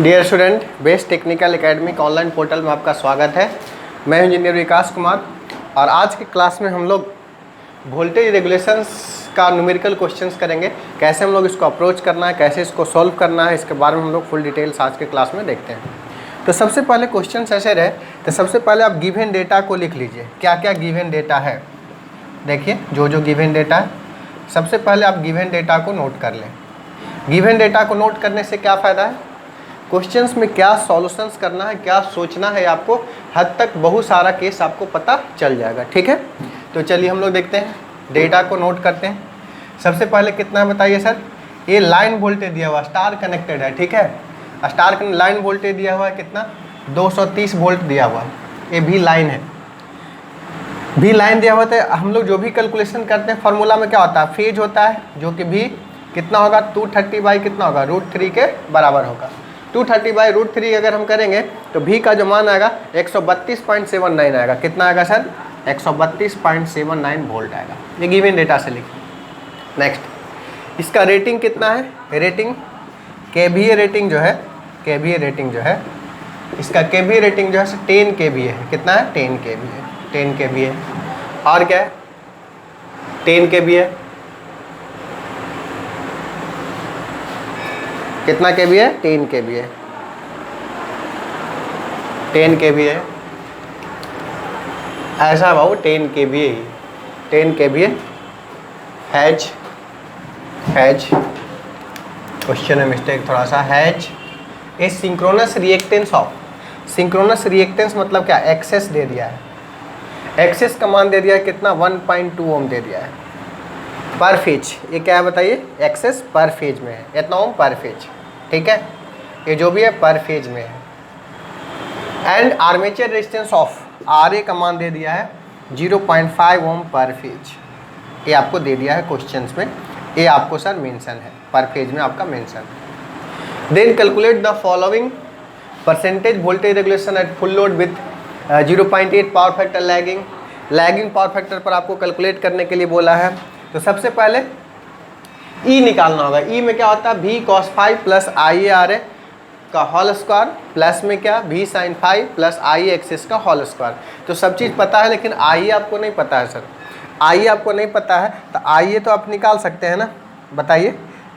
Dear student, best technical academy के online portal में आपका स्वागत है। मैं इंजीनियर विकास कुमार और आज की क्लास में हम लोग वोल्टेज रेगुलेशंस का न्यूमेरिकल क्वेश्चंस करेंगे। कैसे हम लोग इसको अप्रोच करना है, कैसे इसको सॉल्व करना है, इसके बारे में हम लोग फुल डिटेल्स आज के क्लास में देखते हैं। तो सबसे पहले क्वेश्चन ऐसे रहे, तो सबसे पहले आप गिवन डेटा को लिख लीजिए। क्या क्या गिवन डेटा है, देखिए जो गिवन डेटा है, सबसे पहले आप गिवन डेटा को नोट कर लें। गिवन डेटा को नोट करने से क्या फ़ायदा है, क्वेश्चंस में क्या सॉल्यूशंस करना है, क्या सोचना है, आपको हद तक बहुत सारा केस आपको पता चल जाएगा। ठीक है, तो चलिए हम लोग देखते हैं, डेटा को नोट करते हैं। सबसे पहले कितना बताइए सर, ये लाइन वोल्टेज दिया हुआ, स्टार कनेक्टेड है। ठीक है, स्टार लाइन वोल्टेज दिया हुआ है कितना, 230 वोल्ट दिया हुआ है। ये भी लाइन है, भी लाइन दिया हुआ है। हम लोग जो भी कैलकुलेशन करते हैं फार्मूला में क्या होता है, फेज होता है, जो कि भी कितना होगा, 230 बाई कितना होगा, √3 के बराबर होगा। 230 बाई √3 अगर हम करेंगे तो भी का जो मान आएगा 132.79 आएगा। कितना आएगा सर, 132.79 वोल्ट आएगा। ये गिवन डेटा से लिखिए। नेक्स्ट, इसका रेटिंग कितना है, रेटिंग केवीए रेटिंग जो है, केवीए रेटिंग जो है, इसका केवीए रेटिंग जो है 10 केवीए है। कितना है, 10 केवीए, 10 केवीए। और क्या है, 10 केवीए, कितना के बी है, 10 के बी है, 10 के बी है। ऐसा भाव 10 के बी है, 10 के बी है। हैज क्वेश्चन में मिस्टेक थोड़ा सा, has a synchronous reactance of, synchronous reactance मतलब क्या, एक्सेस दे दिया है, एक्सेस का मान दे दिया है कितना, 1.2 ओम दे दिया है पर फेज। ये क्या है बताइए, एक्सेस पर फेज में है, इतना ओम पर फेज। ठीक है, ये जो भी है पर फेज में है। And armature resistance of, RA का मान दे दिया है 0.5 ओम पर फेज। ये आपको दे दिया है क्वेश्चंस में, ये आपको सर मेंशन है, पर फेज में आपका मेंशन है। Then calculate the following percentage voltage regulation at full load with 0.8 power factor lagging. Lagging power factor पर आपको कैलकुलेट करने के लिए बोला है। तो सबसे पहले ई निकालना होगा। ई में क्या होता है, भी cos फाइव प्लस IARA का होल स्क्वायर, प्लस में क्या, भी sin फाइव प्लस IAXS का होल स्क्वायर। तो सब चीज़ पता है, लेकिन IA आपको नहीं पता है सर। IA आपको नहीं पता है तो IA तो आप निकाल सकते हैं ना। बताइए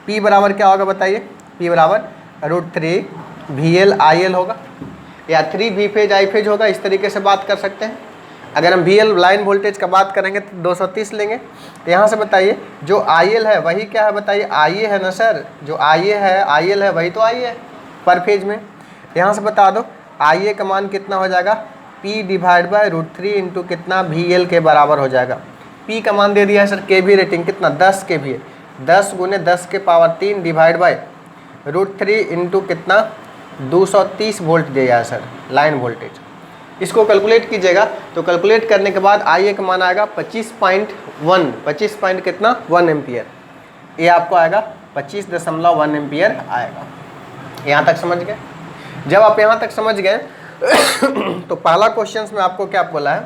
P बराबर क्या होगा, बताइए P बराबर √3 VL IL होगा, या 3 V फेज I फेज होगा। इस तरीके से बात कर सकते हैं। अगर हम VL लाइन वोल्टेज का बात करेंगे तो 230 लेंगे। तो यहाँ से बताइए जो IL है वही क्या है, बताइए IA है ना सर, जो IA है IL है वही तो IA है पर फेज में। यहाँ से बता दो IA का मान कितना हो जाएगा, P डिवाइड बाय √3 इंटू कितना, VL के बराबर हो जाएगा। P का मान दे दिया है सर, केवी रेटिंग कितना, 10 केवी है, 10 गुने 10 के पावर 3 डिवाइड बाय √3 इंटू कितना, 230 वोल्ट दिया है सर लाइन वोल्टेज। इसको कैलकुलेट कीजिएगा तो कैलकुलेट करने के बाद IA का मान आएगा 25.1, 25 पॉइंट कितना, 1 एम्पियर। ये आपको आएगा 25.1 एम्पियर आएगा। यहाँ तक समझ गए। जब आप यहाँ तक समझ गए तो पहला क्वेश्चन में आपको क्या बोला है,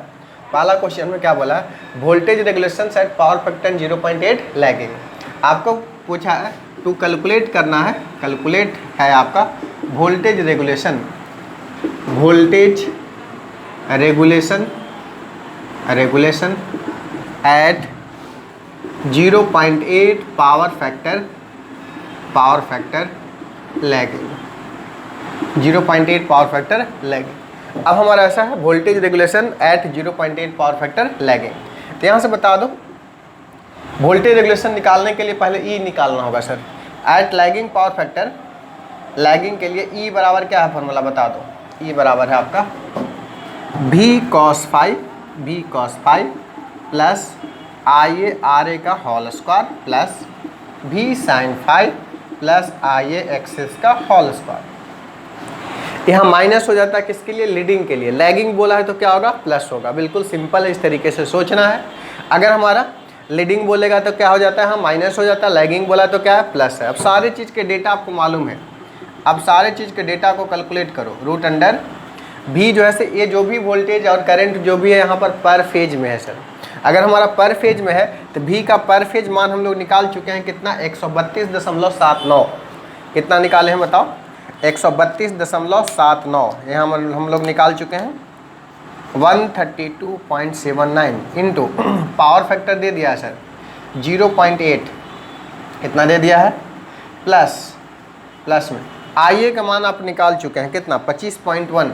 पहला क्वेश्चन में क्या बोला है, voltage regulation at power factor 0.8 lagging. आपको पूछा है टू कैलकुलेट करना है, कैलकुलेट है आपका voltage regulation, voltage regulation at 0.8 power factor lagging, 0.8 power factor lagging. अब हमारा ऐसा है voltage regulation at 0.8 power factor lagging. तो यहाँ से बता दो वोल्टेज रेगुलेशन निकालने के लिए पहले ई निकालना होगा sir. At lagging power factor, lagging के लिए ई बराबर क्या है, फॉर्मूला बता दो। ई बराबर है आपका भी cos फाइव प्लस IARA का होल स्क्वायर प्लस भी sin फाइव प्लस IAXS का होल स्क्वायर। यहाँ माइनस हो जाता है किसके लिए, लीडिंग के लिए। लैगिंग बोला है तो क्या होगा, प्लस होगा। बिल्कुल सिंपल है, इस तरीके से सोचना है। अगर हमारा लीडिंग बोलेगा तो क्या हो जाता है, हाँ माइनस हो जाता है। लैगिंग बोला तो क्या है, प्लस है। अब सारे चीज़ के डेटा आपको मालूम है, अब सारे चीज़ के डेटा को कैलकुलेट करो। रूट अंडर भी जो है से ये जो भी वोल्टेज और करंट जो भी है यहाँ पर फेज में है सर। अगर हमारा पर फेज में है तो भी का पर फेज मान हम लोग निकाल चुके हैं कितना 132.79। कितना निकाले हैं बताओ 132.79 यहाँ हम लोग निकाल चुके हैं 132.79 इंटू पावर फैक्टर दे दिया है सर 0.8 कितना दे दिया है प्लस में IA का मान आप निकाल चुके हैं कितना 25.1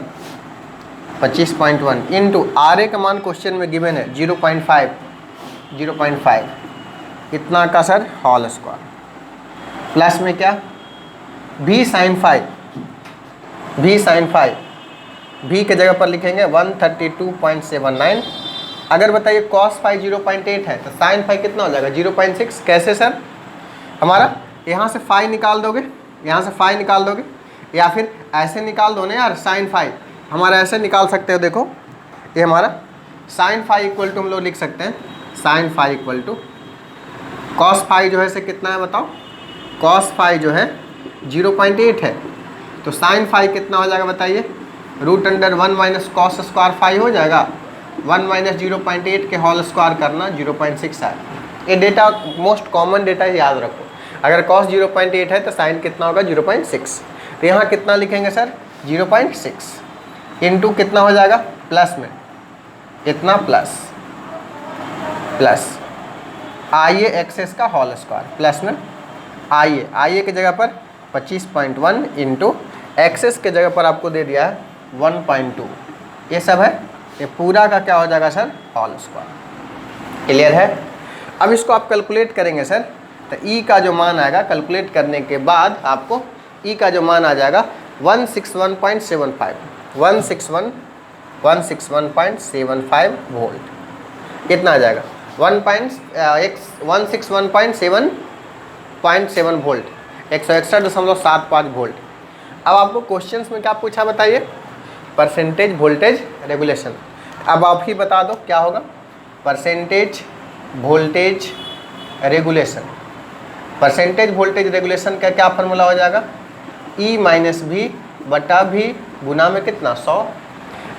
इंटू RA का मान क्वेश्चन में गिवन है 0.5 इतना का सर होल स्क्वायर प्लस में क्या V sin phi V के जगह पर लिखेंगे 132.79। अगर बताइए cos phi 0.8 है तो sin phi कितना हो जाएगा 0.6। कैसे सर हमारा यहाँ से phi निकाल दोगे या फिर ऐसे निकाल दो ना यार sin phi हमारा ऐसे निकाल सकते हो। देखो ये हमारा sin phi इक्वल टू हम लोग लिख सकते हैं sin phi equal to cos phi जो है से कितना है बताओ cos phi जो है 0.8 है तो sin phi कितना हो जाएगा बताइए √1 माइनस cos स्क्वायर phi हो जाएगा 1 माइनस 0.8 के होल स्क्वायर करना 0.6 है। ये डेटा मोस्ट कॉमन डेटा याद रखो। अगर cos 0.8 है तो sin कितना होगा 0.6। तो यहाँ कितना लिखेंगे सर 0.6 इंटू कितना हो जाएगा प्लस में इतना प्लस IA एक्सेस का होल स्क्वायर प्लस में IA की जगह पर 25.1 इंटू एक्सेस के जगह पर आपको दे दिया है 1.2। ये सब है ये पूरा का क्या हो जाएगा सर होल स्क्वायर। क्लियर है। अब इसको आप कैलकुलेट करेंगे सर तो E का जो मान आएगा कैलकुलेट करने के बाद आपको E का जो मान आ जाएगा 161.75 वोल्ट कितना आ जाएगा 161.7 वोल्ट 161.75 वोल्ट। अब आपको क्वेश्चंस में क्या पूछा बताइए परसेंटेज वोल्टेज रेगुलेशन। अब आप ही बता दो क्या होगा percentage voltage regulation. Percentage voltage regulation का क्या फार्मूला हो जाएगा E माइनस V बटा V गुना में कितना 100।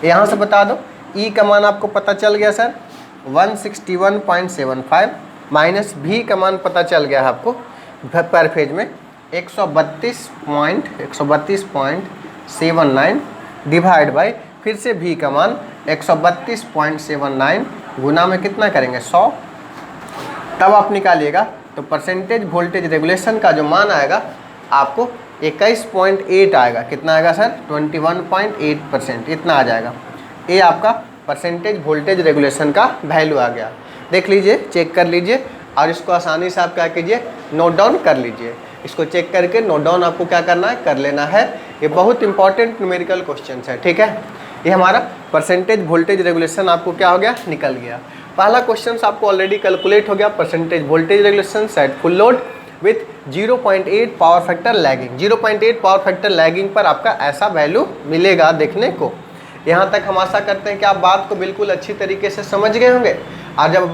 यहाँ से बता दो E का मान आपको पता चल गया सर 161.75 माइनस V का मान पता चल गया है आपको पर फेज में 132.79 डिवाइड बाय फिर से V का मान 132.79 गुना में कितना करेंगे 100। तब आप निकालिएगा तो परसेंटेज वोल्टेज रेगुलेशन का जो मान आएगा आपको 21.8 आएगा। कितना आएगा सर 21.8% इतना आ जाएगा। ये आपका परसेंटेज वोल्टेज रेगुलेशन का वैल्यू आ गया। देख लीजिए चेक कर लीजिए और इसको आसानी से आप क्या कीजिए नोट डाउन कर लीजिए। इसको चेक करके नोट डाउन आपको क्या करना है कर लेना है। ये बहुत इंपॉर्टेंट न्यूमेरिकल क्वेश्चन है ठीक है। ये हमारा परसेंटेज वोल्टेज रेगुलेशन आपको क्या हो गया निकल गया। पहला क्वेश्चन आपको ऑलरेडी कैलकुलेट हो गया percentage voltage regulation set full load with 0.8 power factor lagging. 0.8 power factor lagging पर आपका ऐसा वैल्यू मिलेगा देखने को। यहाँ तक हम आशा करते हैं कि आप बात को बिल्कुल अच्छी तरीके से समझ गए होंगे। और जब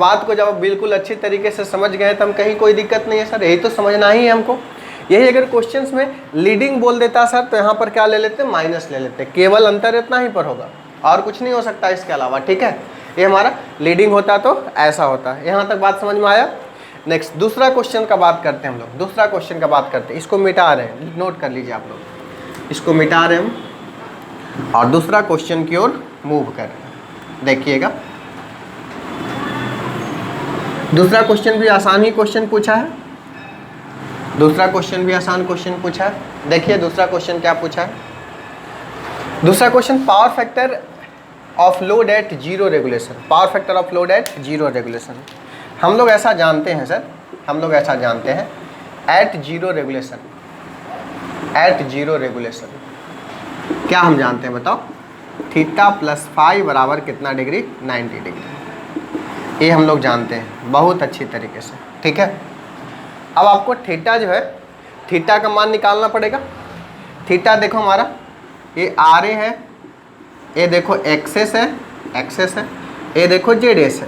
बिल्कुल अच्छी तरीके से समझ गए तो हम कहीं कोई दिक्कत नहीं है सर यही तो समझना ही है हमको। यही अगर क्वेश्चंस में लीडिंग बोल देता सर तो यहाँ पर क्या ले लेते माइनस ले लेते। केवल अंतर इतना ही पर होगा और कुछ नहीं हो सकता इसके अलावा ठीक है। ये हमारा लीडिंग होता तो ऐसा होता है। यहाँ तक बात समझ में आया। नेक्स्ट दूसरा क्वेश्चन का बात करते हैं हम लोग। दूसरा क्वेश्चन का बात करते हैं इसको मिटा रहे हैं नोट कर लीजिए आप लोग इसको मिटा रहे हैं हम और दूसरा क्वेश्चन की ओर मूव कर रहे हैं। देखिएगा दूसरा क्वेश्चन भी आसान ही क्वेश्चन पूछा है। दूसरा क्वेश्चन भी आसान क्वेश्चन पूछा है। देखिए दूसरा क्वेश्चन क्या पूछा है। दूसरा question power factor of load at zero regulation. Power factor of load at zero regulation हम लोग ऐसा जानते हैं सर एट जीरो रेगुलेशन क्या हम जानते हैं बताओ थीटा प्लस फाई बराबर कितना डिग्री 90 डिग्री। ये हम लोग जानते हैं बहुत अच्छी तरीके से ठीक है। अब आपको थीटा जो है थीटा का मान निकालना पड़ेगा। थीटा देखो हमारा ये आर ए है ये देखो एक्सेस है ये देखो जेड एस है।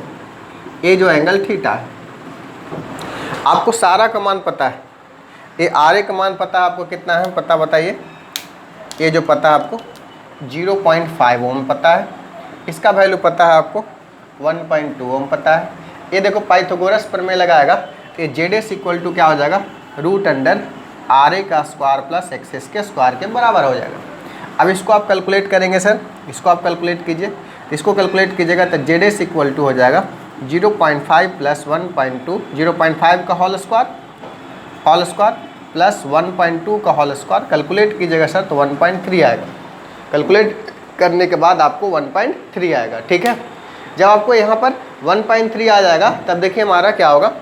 ये जो एंगल थीटा है आपको सारा का मान पता है। ये आर ए का मान पता है आपको कितना है पता बताइए। ये जो पता है आपको 0.5 ओम पता है। इसका वैल्यू पता है आपको 1.2 ओम पता है। ये देखो पाइथागोरस प्रमेय लगाएगा ये जेड एस इक्वल टू क्या हो जाएगा √r आर ए का स्क्वायर प्लस एक्स एस के स्क्वायर के बराबर हो जाएगा। अब इसको आप कैलकुलेट करेंगे सर, इसको आप कैलकुलेट कीजिए, इसको कैलकुलेट कीजिएगा तो जेड एस इक्वल टू हो जाएगा 0.5 प्लस 1.2, 0.5 का होल स्क्वायर प्लस 1.2 का होल स्क्वायर, कैलकुलेट कीजिएगा सर तो 1.3 आएगा। कैलकुलेट करने के बाद आपको 1.3 आएगा, ठीक है। जब आपको यहाँ पर 1.3 आ जाएगा तब देखिए हमारा क्या होगा,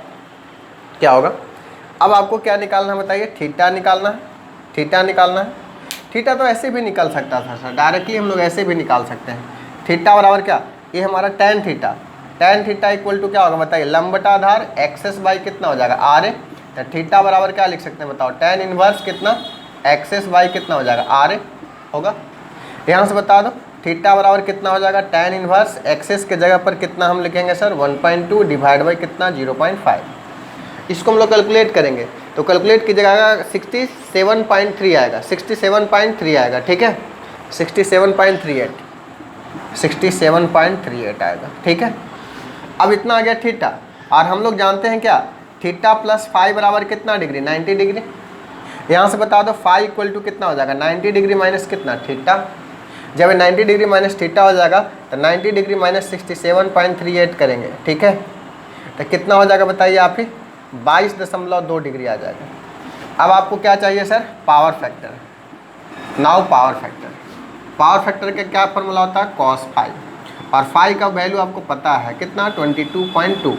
अब आपको क्या निकालना है बताइए, थीटा निकालना है, थीटा तो ऐसे भी निकल सकता था सर, डायरेक्टली हम लोग ऐसे भी निकाल सकते हैं। थीटा बराबर क्या, ये हमारा tan थीटा इक्वल टू क्या होगा बताइए, लंब बटा आधार एक्सेस बाई कितना हो जाएगा आर ए, तो थीटा बराबर क्या लिख सकते हैं बताओ, tan इनवर्स कितना एक्सेस बाई कितना हो जाएगा आर ए होगा। यहाँ से बता दो थीटा बराबर कितना हो जाएगा, tan इनवर्स एक्सेस के जगह पर कितना हम लिखेंगे सर 1.2 डिवाइड बाई कितना 0.5। इसको हम लोग कैलकुलेट करेंगे तो कैलकुलेट कीजिएगा 67.3 आएगा, 67.3 आएगा, ठीक है, 67.38 आएगा, ठीक है। अब इतना आ गया थीटा, और हम लोग जानते हैं क्या, थीटा प्लस फाई बराबर कितना डिग्री 90 डिग्री। यहाँ से बता दो फाई इक्वल टू कितना हो जाएगा 90 डिग्री माइनस कितना थीटा। जब 90 डिग्री माइनस थीटा हो जाएगा तो 90 डिग्री माइनस 67.38 करेंगे, ठीक है, तो कितना हो जाएगा बताइए आप ही 22.2 डिग्री आ जाएगा। अब आपको क्या चाहिए sir, power factor. Now power factor का क्या फॉर्मूला होता है, cos फाई, और फाई का वैल्यू आपको पता है कितना 22.2।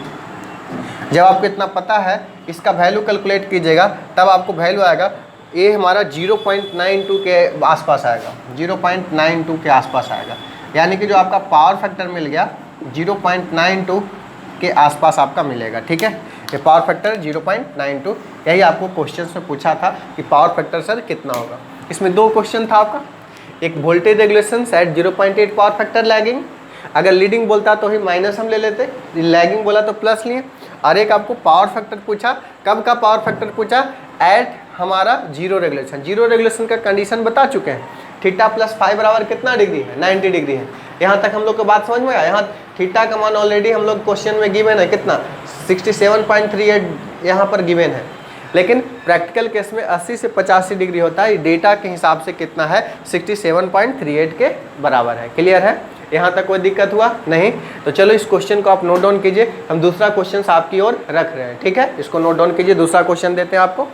जब आपको इतना पता है इसका वैल्यू कैलकुलेट कीजिएगा तब आपको वैल्यू आएगा, ये हमारा 0.92 के आसपास आएगा, 0.92 के आसपास आएगा, यानी कि जो आपका पावर फैक्टर मिल गया 0.92 के आसपास आपका मिलेगा, ठीक है। ये पावर फैक्टर 0.92, यही आपको क्वेश्चन में पूछा था कि पावर फैक्टर सर कितना होगा। इसमें दो क्वेश्चन था आपका, एक voltage regulation at 0.8 power factor lagging, अगर लीडिंग बोलता तो ही माइनस हम ले लेते, लैगिंग बोला तो प्लस लिए, और एक आपको पावर फैक्टर पूछा, कब का पावर फैक्टर पूछा, एट हमारा जीरो रेगुलेशन का कंडीशन बता चुके हैं। थीटा प्लस फाई बराबर कितना डिग्री है 90 डिग्री है। यहाँ तक हम लोग को बात समझ में आया। यहाँ थीटा का मान ऑलरेडी हम लोग क्वेश्चन में गिवन है कितना 67.38 यहाँ पर गिवन है, लेकिन प्रैक्टिकल केस में 80 से 85 डिग्री होता है, डेटा के हिसाब से कितना है 67.38 के बराबर है। क्लियर है, यहाँ तक कोई दिक्कत हुआ नहीं? तो चलो इस क्वेश्चन को आप नोट डाउन कीजिए, हम दूसरा क्वेश्चन आपकी ओर रख रहे हैं, ठीक है। इसको नोट डाउन कीजिए, दूसरा क्वेश्चन देते हैं आपको।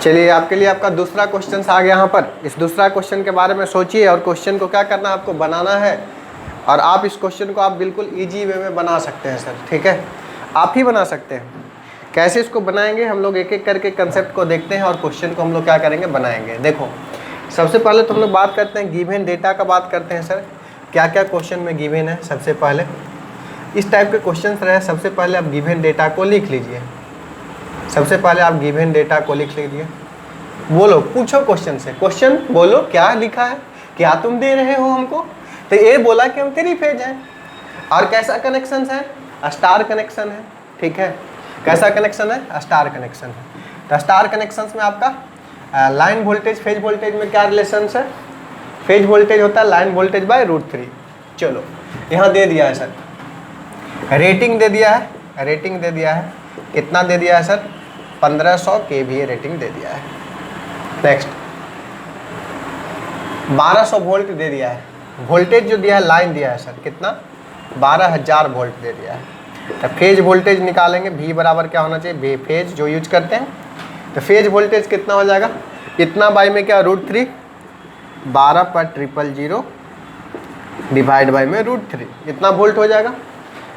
चलिए आपके लिए आपका दूसरा क्वेश्चन आ गया यहाँ पर। इस दूसरा क्वेश्चन के बारे में सोचिए, और क्वेश्चन को क्या करना है आपको बनाना है, और आप इस क्वेश्चन को आप बिल्कुल इजी वे में बना सकते हैं सर, ठीक है, आप ही बना सकते हैं। कैसे इसको बनाएंगे हम लोग एक एक करके कंसेप्ट को देखते हैं, और क्वेश्चन को हम लोग क्या करेंगे बनाएंगे। देखो सबसे पहले तो हम लोग बात करते हैं गिवन डेटा का, बात करते हैं सर क्या क्या क्वेश्चन में गिवन है। सबसे पहले इस टाइप के क्वेश्चन रहे, सबसे पहले आप गिवन डेटा को लिख लीजिए, सबसे पहले आप गिवन डेटा को लिख लीजिए। बोलो, पूछो क्वेश्चन से, क्वेश्चन बोलो क्या लिखा है, क्या तुम दे रहे हो हमको। तो ये बोला कि हम 3 फेज हैं, और कैसा कनेक्शन है, स्टार कनेक्शन है, ठीक है। कैसा कनेक्शन है, स्टार कनेक्शन है। तो स्टार कनेक्शन में आपका लाइन वोल्टेज फेज वोल्टेज में क्या रिलेशन है, फेज वोल्टेज होता है लाइन वोल्टेज बाय √3। चलो यहाँ दे दिया है सर, रेटिंग दे दिया है, रेटिंग दे दिया है, कितना दे दिया है सर 1500 kVA रेटिंग दे दिया है। नेक्स्ट 1200 वोल्ट दे दिया है, वोल्टेज जो दिया है लाइन दिया है सर कितना 12000 वोल्ट दे दिया है। तो फेज वोल्टेज निकालेंगे, V बराबर क्या होना चाहिए, बे फेज जो यूज करते हैं। तो फेज वोल्टेज कितना हो जाएगा, इतना बाई में क्या √3, 12/000 डिवाइड बाई में √3, इतना वोल्ट हो जाएगा।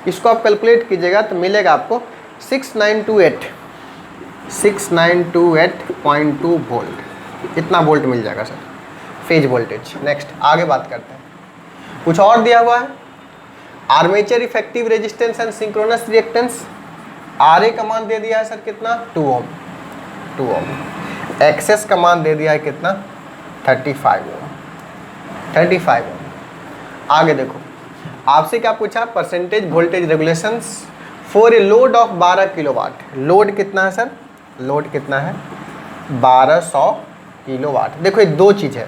इसको आप कैलकुलेट कीजिएगा तो मिलेगा आपको 6928.2 वोल्ट, इतना वोल्ट मिल जाएगा सर फेज वोल्टेज। नेक्स्ट आगे बात करते हैं, कुछ और दिया हुआ है, armature effective resistance and synchronous reactance, RA का मान दे दिया है सर कितना 2 ओम, एक्सेस का मान दे दिया है कितना 35 ओम। आगे देखो आपसे क्या पूछा, percentage voltage regulations for a load of 12 kilowatt. Load कितना है सर, लोड कितना है 1200 किलोवाट। देखो ये दो चीज़ है,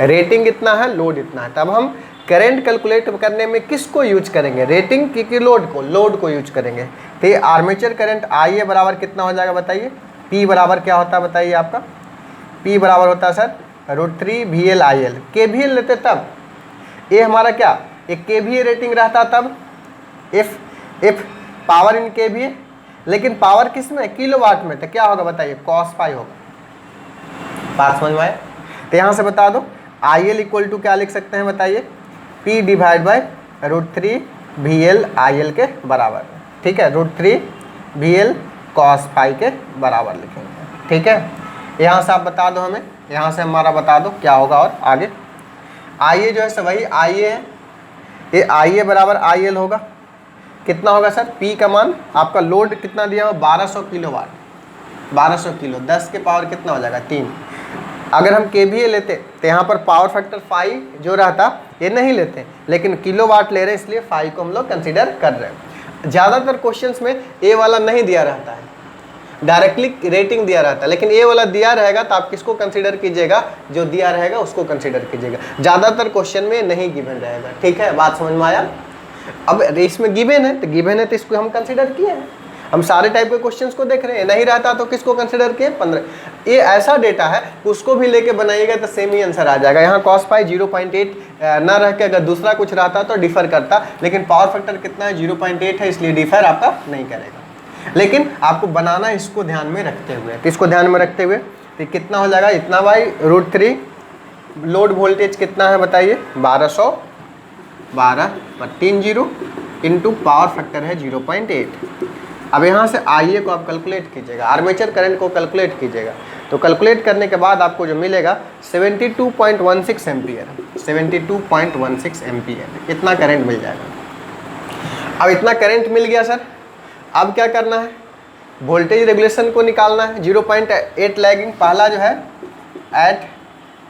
रेटिंग इतना है, लोड इतना है, तब हम करंट कैलकुलेट करने में किसको यूज करेंगे, रेटिंग की लोड को, लोड को यूज करेंगे। तो ये आर्मेचर करंट IA बराबर कितना हो जाएगा बताइए, P बराबर क्या होता है बताइए आपका, P बराबर होता है सर √3 VL/IL। KVL लेते तब ये हमारा क्या, एक KVA रेटिंग रहता तब, इफ पावर इन KVA, लेकिन पावर किस में, किलोवाट में, तो क्या होगा बताइए, cos π होगा। बात समझ में आया? तो यहाँ से बता दो IL इक्वल टू क्या लिख सकते हैं बताइए, P डिवाइड बाई √3 VL/IL के बराबर, ठीक है, √3 VL cos π के बराबर लिखेंगे, ठीक है। यहाँ से आप बता दो हमें, यहाँ से हमारा बता दो क्या होगा, और आगे IA जो है सर वही IA है, ये IA बराबर IL होगा, कितना होगा सर, P का मान आपका लोड कितना दिया हो 1200 किलोवाट, 1200 किलो, 10 के पावर कितना हो जाएगा 3। अगर हम KVA लेते तो यहाँ पर पावर फैक्टर 5 जो रहता ये नहीं लेते, लेकिन किलोवाट ले रहे हैं इसलिए 5 को हम लोग कंसीडर कर रहे हैं। ज़्यादातर क्वेश्चंस में ए वाला नहीं दिया रहता है, डायरेक्टली रेटिंग दिया रहता है, लेकिन ए वाला दिया रहेगा तो आप किसको कंसीडर कीजिएगा, जो दिया रहेगा उसको कंसीडर कीजिएगा। ज़्यादातर क्वेश्चन में नहीं गिवन रहेगा, ठीक है, बात समझ में आया। अब इसमें गिवन है तो इसको हम कंसीडर किए हैं, हम सारे टाइप के क्वेश्चंस को देख रहे हैं। नहीं रहता तो किसको कंसीडर किए, 15। ये ऐसा डेटा है उसको भी लेके बनाइएगा तो सेम ही आंसर आ जाएगा। यहाँ cos π 0.8 ना रह के अगर दूसरा कुछ रहता तो डिफर करता, लेकिन पावर फैक्टर कितना है 0.8 है, इसलिए डिफर आपका नहीं करेगा। लेकिन आपको बनाना इसको ध्यान में रखते हुए, तो इसको ध्यान में रखते हुए तो कितना हो जाएगा, इतना बाई √3, लोड वोल्टेज कितना है बताइए 1212 पर 30 इंटू पावर फैक्टर है 0.8। अब यहाँ से IA को आप कैलकुलेट कीजिएगा, आर्मेचर करंट को कैलकुलेट कीजिएगा, तो कैलकुलेट करने के बाद आपको जो मिलेगा 72.16 एम्पियर, 72.16 एम्पियर इतना करंट मिल जाएगा। अब इतना करंट मिल गया सर, अब क्या करना है, वोल्टेज रेगुलेशन को निकालना है। 0.8 लैगिंग पहला जो है एट,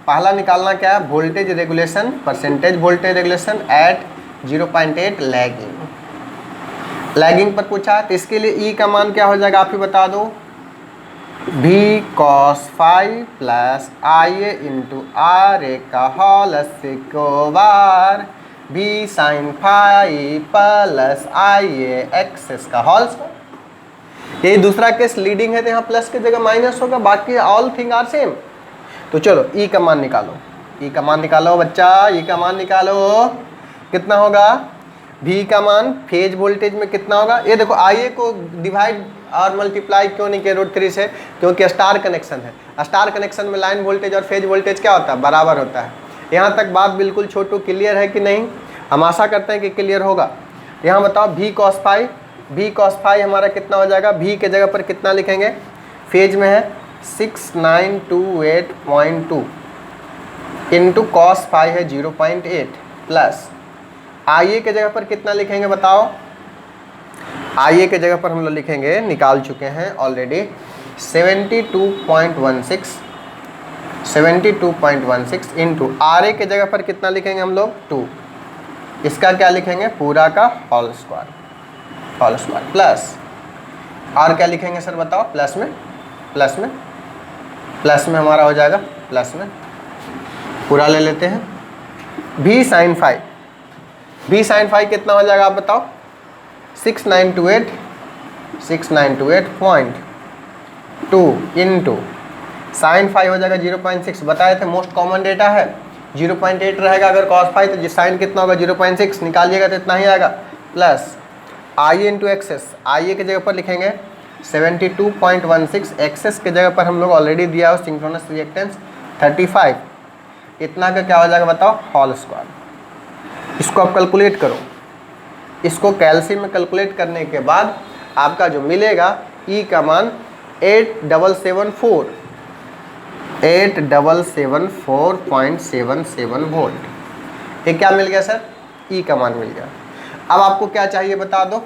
पहला निकालना क्या है, voltage regulation, percentage voltage regulation at 0.8 lagging पर पूछा है, तो इसके लिए E का मान क्या हो जाएगा आप ही बता दो, V cos phi plus IA into RA का whole square, V sin phi plus IA XS का होल स्क्वायर। यही दूसरा केस लीडिंग है तो यहाँ प्लस की जगह माइनस होगा, बाकी ऑल थिंग आर सेम। तो चलो E का मान निकालो, E का मान निकालो बच्चा, E का मान निकालो, कितना होगा, V का मान फेज वोल्टेज में कितना होगा, ये देखो IA को डिवाइड और मल्टीप्लाई क्यों नहीं किया √3 से, क्योंकि स्टार कनेक्शन है, स्टार कनेक्शन में लाइन वोल्टेज और फेज वोल्टेज क्या होता है, बराबर होता है। यहाँ तक बात बिल्कुल छोटू क्लियर है कि नहीं, हम आशा करते हैं कि क्लियर होगा। यहाँ बताओ V cos phi हमारा कितना हो जाएगा, V के जगह पर कितना लिखेंगे, फेज में है 6928.2 इंटू cos phi है 0.8 प्लस IA के जगह पर कितना लिखेंगे बताओ, IA के जगह पर हम लोग लिखेंगे, निकाल चुके हैं ऑलरेडी 72.16 इंटू RA के जगह पर कितना लिखेंगे हम लोग 2, इसका क्या लिखेंगे पूरा का होल स्क्वायर प्लस, और क्या लिखेंगे सर बताओ, प्लस में हमारा हो जाएगा, प्लस में पूरा ले लेते हैं। V sin phi कितना हो जाएगा आप बताओ, 6928.2 इंटू साइन फाई हो जाएगा 0.6, बताए थे मोस्ट कॉमन डेटा है 0.8 रहेगा, अगर cos phi तो साइन कितना होगा 0.6 निकालिएगा तो इतना ही आएगा, plus IA into XS, IA के जगह पर लिखेंगे 72.16, एक्सेस के जगह पर हम लोग ऑलरेडी दिया हो सिंक्रोनस रिएक्टेंस 35, इतना का क्या हो जाएगा बताओ होल स्क्वायर। इसको आप कैलकुलेट करो, इसको कैल्शियम में कैलकुलेट करने के बाद आपका जो मिलेगा E का मान 8774.77 वोल्ट, ये क्या मिल गया सर, E का मान मिल गया। अब आपको क्या चाहिए बता दो,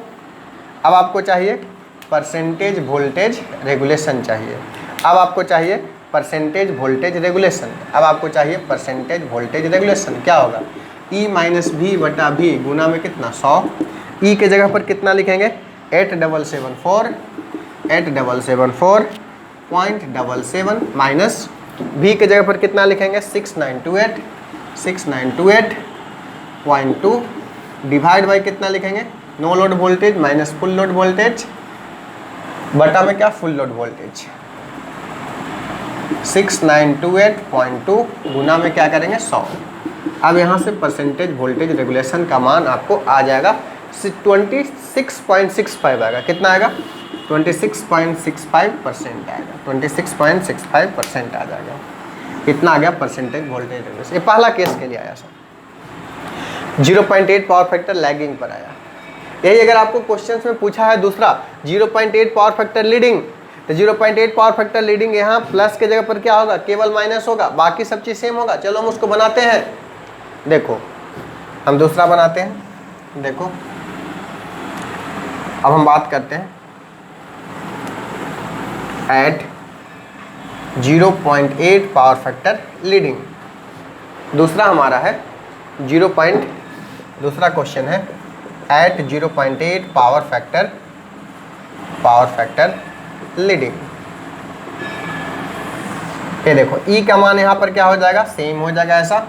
अब आपको चाहिए परसेंटेज वोल्टेज रेगुलेशन चाहिए, अब आपको चाहिए परसेंटेज वोल्टेज रेगुलेशन, अब आपको चाहिए परसेंटेज वोल्टेज रेगुलेशन क्या होगा, E माइनस V बटा V गुना में कितना 100, E के जगह पर कितना लिखेंगे 8774.77 माइनस V के जगह पर कितना लिखेंगे 6928 0.2 डिवाइड बाई कितना लिखेंगे, no load voltage minus full load voltage बटा में क्या, फुल लोड वोल्टेज। 6928.2 गुना में क्या करेंगे 100। अब यहाँ से परसेंटेज वोल्टेज रेगुलेशन का मान आपको आ जाएगा 26.65 आएगा। कितना आएगा, 26.65% आएगा, 26.65% आ जाएगा। कितना आ गया परसेंटेज वोल्टेज रेगुलेशन। ये पहला केस के लिए आया सर, 0.8 पावर फैक्टर लैगिंग पर आया। यही अगर आपको क्वेश्चंस में पूछा है दूसरा 0.8 पावर फैक्टर लीडिंग, तो 0.8 पावर फैक्टर लीडिंग यहाँ प्लस के जगह पर क्या होगा, केवल माइनस होगा, बाकी सब चीज़ सेम होगा। चलो हम उसको बनाते हैं। देखो हम दूसरा बनाते हैं। देखो अब हम बात करते हैं एट 0.8 पावर फैक्टर लीडिंग। दूसरा हमारा है दूसरा क्वेश्चन है एट 0.8 पावर फैक्टर लीडिंग। ये देखो ई का मान यहाँ पर क्या हो जाएगा, सेम हो जाएगा ऐसा,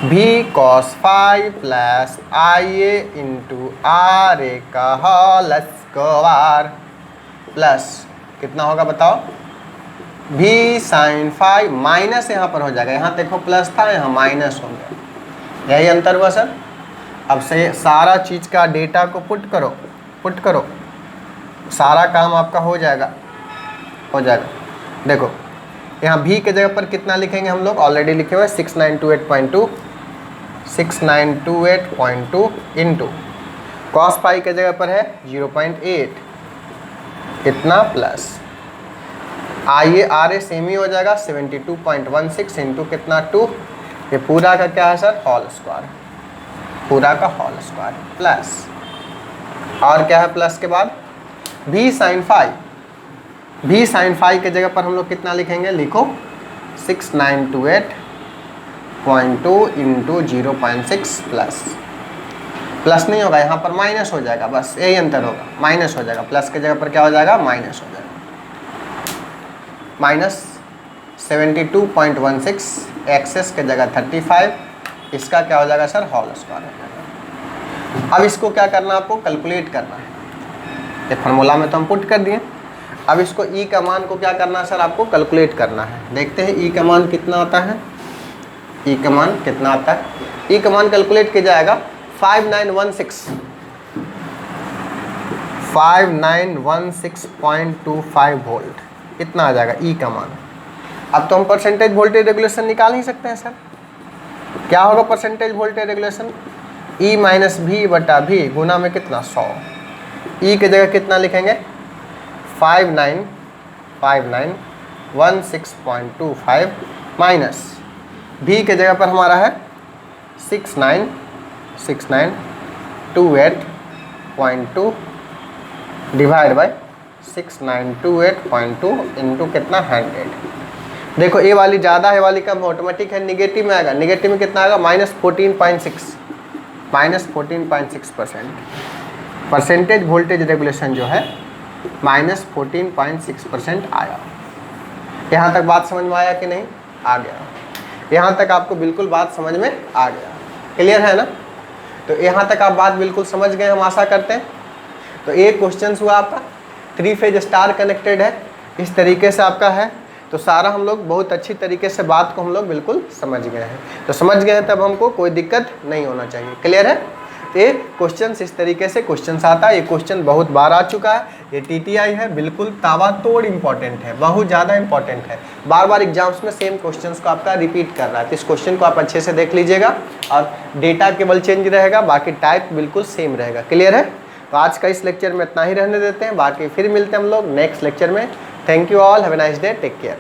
v cos phi plus i a into r a का होल स्क्वायर प्लस कितना होगा बताओ, v sin फाई माइनस यहाँ पर हो जाएगा, यहाँ देखो प्लस था यहाँ माइनस हो गया, यही अंतर हुआ सर। अब से सारा चीज़ का डेटा को पुट करो, सारा काम आपका हो जाएगा। देखो यहाँ v के जगह पर कितना लिखेंगे हम लोग, ऑलरेडी लिखे हुए 6928.2 इंटू कॉस पाई के जगह पर है 0.8 इतना plus i a r a same ही हो जाएगा 72.16 इंटू कितना 2, ये पूरा का क्या है सर, होल स्क्वायर, पूरा का होल स्क्वायर प्लस और क्या है प्लस के बाद v sin फाई के जगह पर हम लोग कितना लिखेंगे, लिखो 6928.2 इंटू 0.6 प्लस नहीं होगा यहाँ पर माइनस हो जाएगा, बस यही अंतर होगा, माइनस हो जाएगा, प्लस के जगह पर क्या हो जाएगा माइनस हो जाएगा, माइनस 72.16 एक्सेस के जगह 35, इसका क्या हो जाएगा सर, होल स्क्वायर हो जाएगा। अब इसको क्या करना है, आपको कैलकुलेट करना है। ये फार्मूला में तो हम पुट कर दिए, अब इसको ई का मान को क्या करना है सर, आपको कैलकुलेट करना है। देखते हैं ई का मान कितना आता है, ई का मान कितना आता है। ई का मान कैलकुलेट किया जाएगा 5916.25 वोल्ट, इतना आ जाएगा ई का मान। अब तो हम परसेंटेज वोल्टेज रेगुलेशन निकाल ही सकते हैं सर। क्या होगा percentage voltage regulation, E minus भी बटा भी गुना में कितना 100, ई के जगह कितना लिखेंगे 5916.25 माइनस भी के जगह पर हमारा है 6928.2 डिवाइड बाई 6928.2 इंटू कितना 100। देखो ए वाली ज़्यादा है, वाली कम, ऑटोमेटिक है, निगेटिव में आएगा, निगेटिव में कितना आएगा -14.6%। परसेंटेज वोल्टेज रेगुलेशन जो है -14.6% आया। यहाँ तक बात समझ में आया कि नहीं, आ गया। यहाँ तक आपको बिल्कुल बात समझ में आ गया, क्लियर है ना। तो यहाँ तक आप बात बिल्कुल समझ गए, हम आशा करते हैं। तो एक क्वेश्चन हुआ आपका 3 फेज स्टार कनेक्टेड है, इस तरीके से आपका है। तो सारा हम लोग बहुत अच्छी तरीके से बात को हम लोग बिल्कुल समझ गए हैं। तो समझ गए हैं तब हमको कोई दिक्कत नहीं होना चाहिए, क्लियर है। ये क्वेश्चन इस तरीके से क्वेश्चन आता है। ये क्वेश्चन बहुत बार आ चुका है, ये टीटीआई है, बिल्कुल ताबड़तोड़ इंपॉर्टेंट है, बहुत ज़्यादा इंपॉर्टेंट है। बार बार एग्जाम्स में सेम क्वेश्चंस को आपका रिपीट कर रहा है। तो इस क्वेश्चन को आप अच्छे से देख लीजिएगा, और डेटा केवल चेंज रहेगा, बाकी टाइप बिल्कुल सेम रहेगा, क्लियर है। तो आज का इस लेक्चर में इतना ही रहने देते हैं, बाकी फिर मिलते हैं हम लोग नेक्स्ट लेक्चर में। Thank you all, have a nice day, take care.